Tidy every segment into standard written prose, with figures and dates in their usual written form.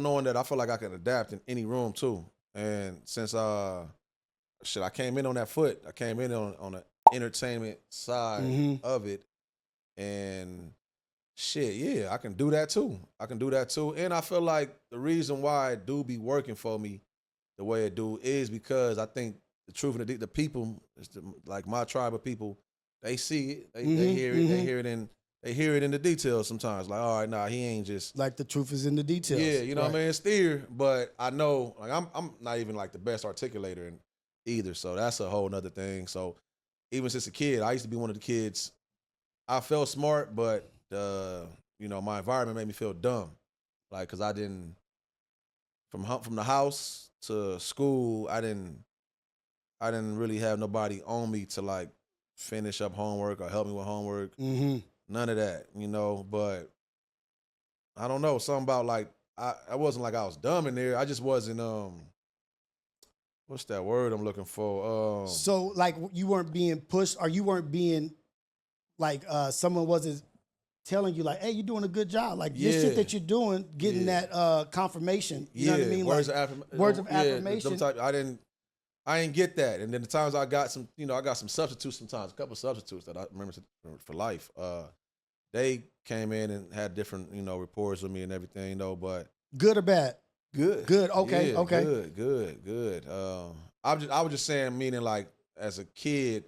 knowing that I feel like I can adapt in any room too. And since I came in on that foot. I came in on the entertainment side of it, and shit, yeah, I can do that too. And I feel like the reason why it do be working for me the way it do is because I think the truth and the people, like my tribe of people, they see it, they hear it, they hear it in the details sometimes. Like, all right, nah, he ain't just like the truth is in the details. Yeah, you know what I mean. It's there, but I know, like I'm not even like the best articulator either. So that's a whole nother thing. So even since a kid, I used to be one of the kids. I felt smart, but my environment made me feel dumb. Like, cause I didn't from the house to school, I didn't really have nobody on me to like finish up homework or help me with homework. None of that, But I don't know, something about like I wasn't like I was dumb in there. I just wasn't what's that word I'm looking for? So like you weren't being pushed, or you weren't being like someone wasn't telling you like, hey, you're doing a good job. Like this shit that you're doing, getting that confirmation. You know what I mean? Words like, of words of affirmation. I didn't get that. And then the times I got some, I got some substitutes sometimes, a couple of substitutes that I remember for life. They came in and had different, reports with me and everything, but good or bad? Good. Good. Okay. Yeah, okay. Good. I was just saying, meaning like as a kid,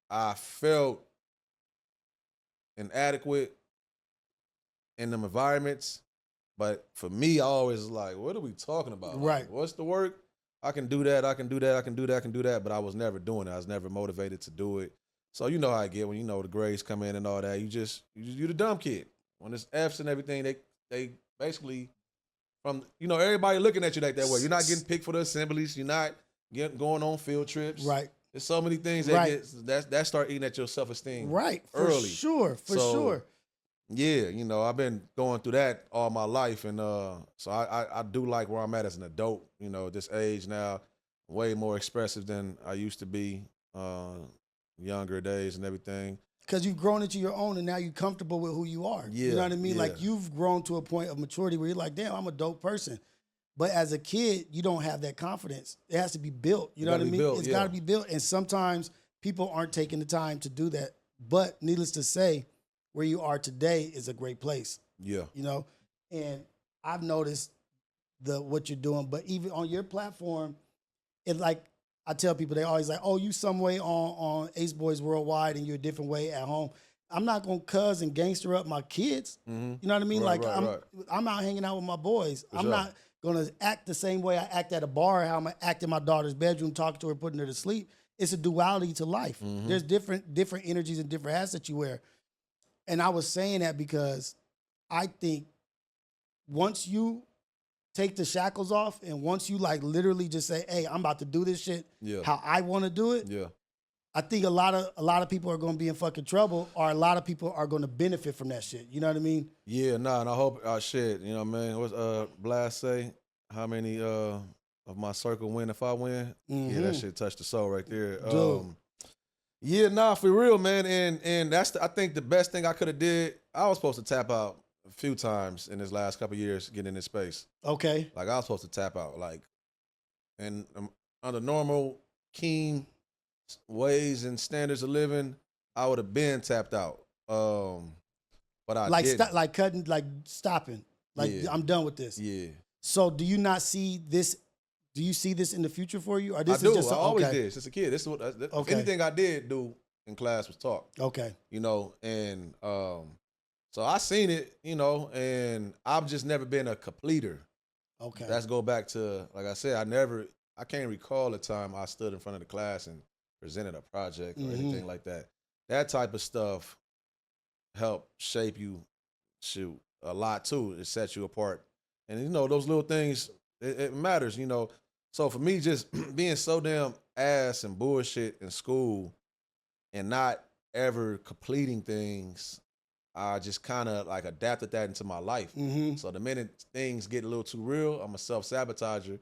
I felt inadequate in them environments. But for me, I always was like, what are we talking about? Right. Like, what's the work? I can do that. But I was never doing it. I was never motivated to do it. So you know how I get when the grades come in and all that. You the dumb kid. When it's F's and everything, they basically from everybody looking at you like that way. You're not getting picked for the assemblies. You're not going on field trips. Right. There's so many things that start eating at your self-esteem. Right. Early. For sure. Yeah, I've been going through that all my life, and so I do like where I'm at as an adult. This age now, way more expressive than I used to be, younger days and everything. Because you've grown into your own, and now you're comfortable with who you are. Yeah, you know what I mean? yeah. Like you've grown to a point of maturity where you're like, damn, I'm a dope person. But as a kid, you don't have that confidence. It has to be built. You know what I mean? It's got to be built, and sometimes people aren't taking the time to do that. But needless to say, where you are today is a great place. Yeah. And I've noticed what you're doing, but even on your platform, it like I tell people, they always like, oh, you some way on Ace Boys Worldwide and you're a different way at home. I'm not gonna cuz and gangster up my kids. You know what I mean? Right, I'm out hanging out with my boys. For I'm sure. not gonna act the same way I act at a bar, how I'm gonna act in my daughter's bedroom, talking to her, putting her to sleep. It's a duality to life. There's different energies and different hats that you wear. And I was saying that because I think once you take the shackles off and once you like literally just say, hey, I'm about to do this shit how I want to do it, I think a lot of people are going to be in fucking trouble, or a lot of people are going to benefit from that shit. You know what I mean? Yeah, and I hope, shit, you know what I mean? What's Blast say? How many of my circle win if I win? Yeah, that shit touched the soul right there. Dude. Yeah, for real, man. And that's I think the best thing I could have did. I was supposed to tap out a few times in this last couple of years getting in this space. Okay. Like I was supposed to tap out, like, and under normal Keem ways and standards of living, I would have been tapped out. But I like didn't. like cutting, like stopping, like I'm done with this. Yeah. So do you not see this? Do you see this in the future for you? Or this I do. Is just I always okay. did since a kid. This is what anything I did do in class was talk. Okay. And so I seen it, and I've just never been a completer. Okay. That's go back to, like I said, I can't recall a time I stood in front of the class and presented a project or anything like that. That type of stuff helped shape you, a lot too. It sets you apart. And those little things, it matters, So for me, just being so damn ass and bullshit in school and not ever completing things, I just kind of like adapted that into my life. So the minute things get a little too real, I'm a self-sabotager.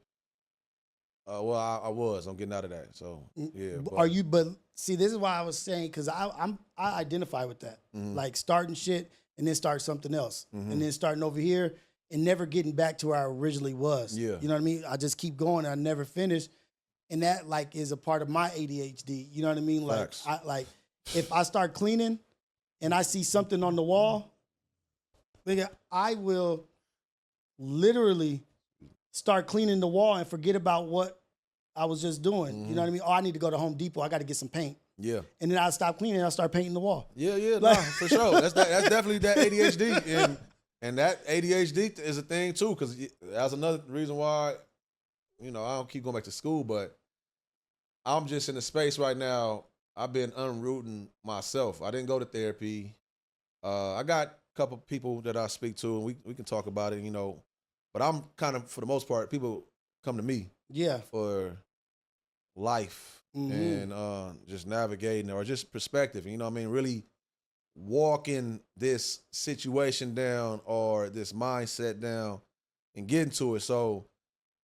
I was. I'm getting out of that. So yeah. But see, this is why I was saying, because I identify with that. Like starting shit and then start something else, and then starting over here and never getting back to where I originally was. Yeah. You know what I mean? I just keep going. I never finish. And that like is a part of my ADHD. You know what I mean? Like Facts. If I start cleaning and I see something on the wall, nigga, I will literally start cleaning the wall and forget about what I was just doing. Mm-hmm. You know what I mean? Oh, I need to go to Home Depot. I got to get some paint. Yeah. And then I stop cleaning and I start painting the wall. Yeah, nah, for sure. That's definitely that ADHD. And that ADHD is a thing too, because that's another reason why, I don't keep going back to school, but I'm just in a space right now. I've been unrooting myself. I didn't go to therapy. I got a couple people that I speak to, and we can talk about it, But I'm kind of, for the most part, people come to me for life and just navigating or just perspective, really walking this situation down or this mindset down and getting to it. So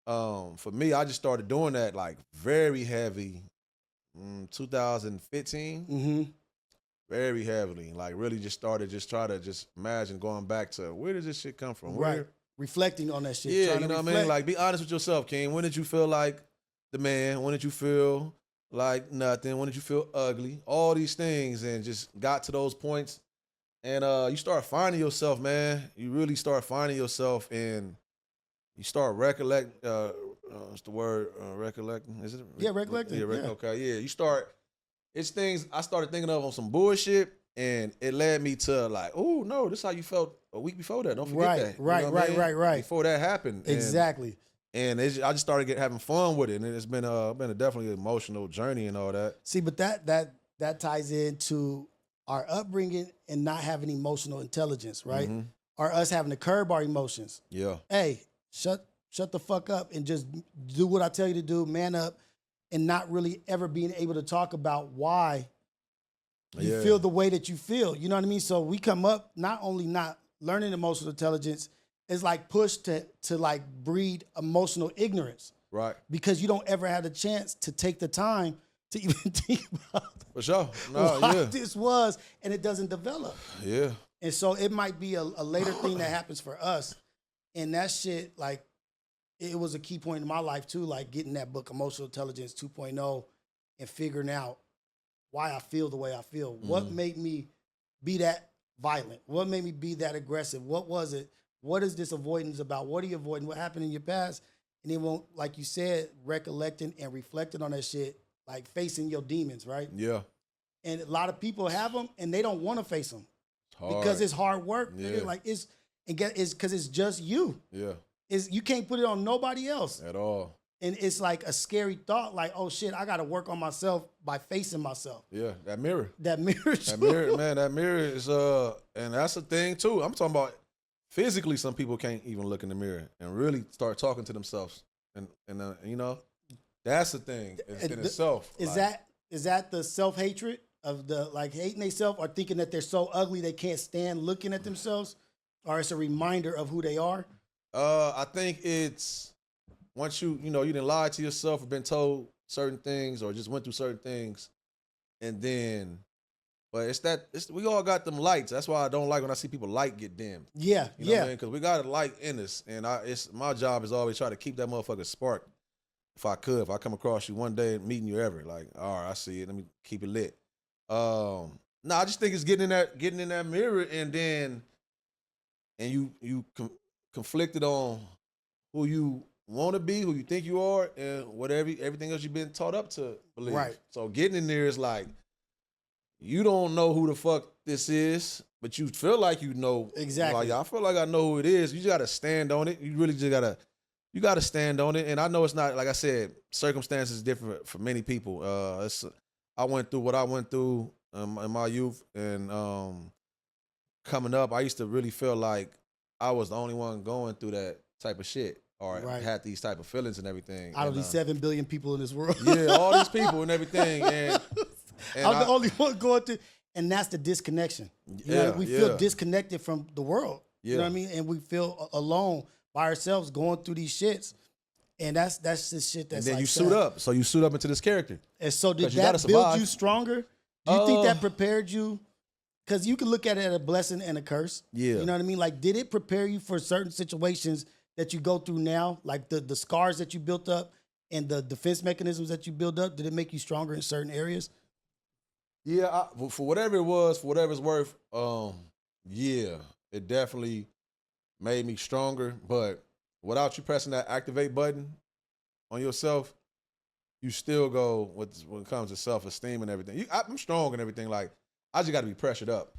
for me, I just started doing that like very heavy 2015. Very heavily, like really just started try to imagine going back to where does this shit come from? Right. Reflecting on that shit. Yeah, you know what I mean? Like, be honest with yourself, Keem. When did you feel like the man? When did you feel like nothing? When did you feel ugly? All these things, and just got to those points. And you start finding yourself, man. You really start finding yourself, and you start recollect. What's the word? Recollecting? Is it? Yeah, recollecting. Yeah. Okay, yeah. You start. It's things I started thinking of on some bullshit, and it led me to like, oh no, this is how you felt a week before that. Don't forget that. Right. Before that happened, exactly. And I just started having fun with it, and it's been a definitely an emotional journey and all that. See, but that ties into our upbringing and not having emotional intelligence, right? Mm-hmm. Or us having to curb our emotions. Yeah. Hey, shut the fuck up and just do what I tell you to do, man up, and not really ever being able to talk about why you feel the way that you feel. You know what I mean? So we come up not only not learning emotional intelligence, it's like pushed to like breed emotional ignorance. Right. Because you don't ever have the chance to take the time to even think about for sure. This was, and it doesn't develop. Yeah. And so it might be a later thing that happens for us. And that shit, like, it was a key point in my life too, like getting that book, Emotional Intelligence 2.0, and figuring out why I feel the way I feel. Mm-hmm. What made me be that violent? What made me be that aggressive? What was it? What is this avoidance about? What are you avoiding? What happened in your past? And then, won't, like you said, recollecting and reflecting on that shit, like facing your demons, right? Yeah. And a lot of people have them, and they don't want to face them hard. Because it's hard work. Yeah. Like it's because it's just you. Yeah. You can't put it on nobody else at all. And it's like a scary thought, like, oh shit, I got to work on myself by facing myself. Yeah, that mirror. That mirror. That mirror, man. That mirror is and that's a thing too. I'm talking about physically. Some people can't even look in the mirror and really start talking to themselves, and that's the thing in itself. Is that the self-hatred of the like hating themselves or thinking that they're so ugly they can't stand looking at themselves, or it's a reminder of who they are? I think it's once you didn't lie to yourself or been told certain things or just went through certain things, and then, but we all got them lights. That's why I don't like when I see people light get dimmed. Yeah, you know what I mean? Because we got a light in us, and my job is always try to keep that motherfucker spark. If I come across you one day meeting you ever, like, all right, I see it. Let me keep it lit. No, I just think it's getting in that mirror, and then, and you conflicted on who you want to be, who you think you are, and everything else you've been taught up to believe. Right. So getting in there is like, you don't know who the fuck this is, but you feel like you know. Exactly. Like, I feel like I know who it is. You just got to stand on it. You really just you got to stand on it. And I know it's not, like I said, circumstances different for many people. I went through what I went through in my youth, and coming up, I used to really feel like I was the only one going through that type of shit, or had these type of feelings and everything. Out of these 7 billion people in this world. Yeah, all these people and everything. And I'm the only one going through, and that's the disconnection. We feel disconnected from the world. You know what I mean? And we feel alone by ourselves going through these shits. And that's the shit that's, and then like you suit up. So you suit up into this character. And so did that build you stronger? Do you think that prepared you because you can look at it as a blessing and a curse. Yeah. You know what I mean? Like, did it prepare you for certain situations that you go through now? Like the scars that you built up and the defense mechanisms that you built up, did it make you stronger in certain areas? Yeah, for whatever it was, for whatever it's worth, yeah, it definitely made me stronger. But without you pressing that activate button on yourself, you still go when it comes to self-esteem and everything. I'm strong and everything. Like, I just got to be pressured up.